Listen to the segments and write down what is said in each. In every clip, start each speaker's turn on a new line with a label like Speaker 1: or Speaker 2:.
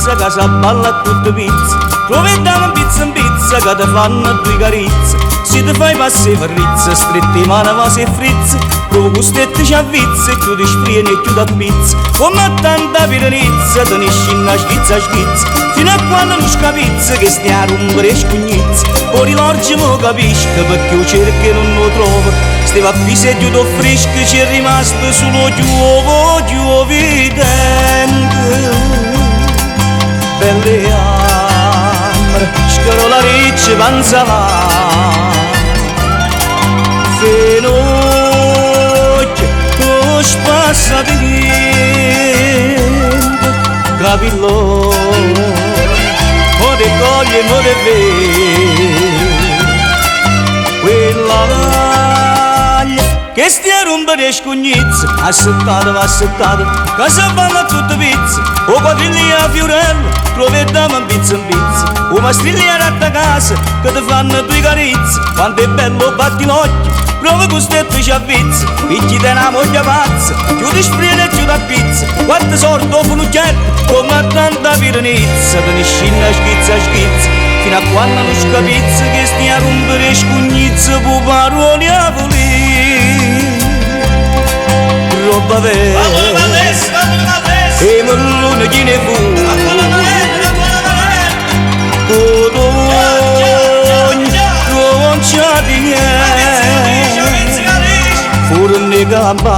Speaker 1: pizza che si balla a tutte pizza. Provettiamo in pizza che ti fanno due carizze. Se ti fai passi per rizza, stretti mano ma si frizza. Provo gustetto ci avvizza e tu ti sfrieni e tu ti pizza. Come tanta piranizza, te ne scina schizza schizza. Fino a quando non scapizza che stia a rompere e scugnizza. Ora l'orge mo capisco perché io cerco e non lo trovo. Steva a piseggio do fresco, c'è rimasto solo giuvidente. Belle amore, scarola riccia panza là. Fenocchio, tu spassati niente. Capillo, mo te coglie, mo te vede. Quella vaglia che stia a rompere scugnizza. Assettata, che si balla a tutte pizze. O quadriglia a fiorello, provettiamo in pizza. O mastriglia a casa, che ti fanno due carizze. Quando è bello batti l'occhio, prova gustetto ci avvizza. Picchi te una moglie pazza, chiudi sprene e chiudi a pizza. Quante sorte o funucchietto, come tanta piranizza. Te ne scina schizza, fino a quando non scapizza che stia a rompere scugnizza. Pu parole a volere, roba vera, e mellone chi ne fu. Non c'è di niente, furono di gamba,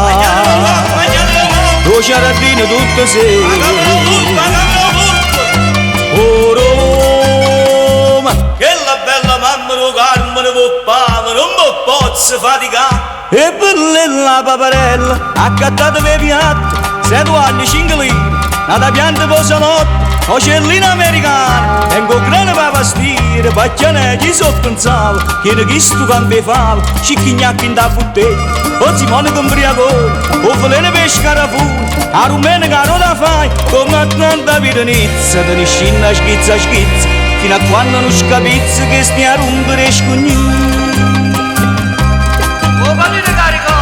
Speaker 1: lo ciaradino tutto sei. Oh Roma, che la bella mamma lo carmine poppava, non mi posso faticare. E per la paparella, accattata per piatto, 7 anni 5 lire, nata pianta per salotto. Ocellina americana, tengo grana per vestire, pacchianetti sotto un salo, che ne chisto cambi falo, cicchignacchi in da bottiglia, o Simone con briacone, o veleno per scarafone, a rumena caro la fai, come tanta piranizza, te ne scina schizza, fino a quando non scapizza che stia a rompere scugnizza. O panino carico,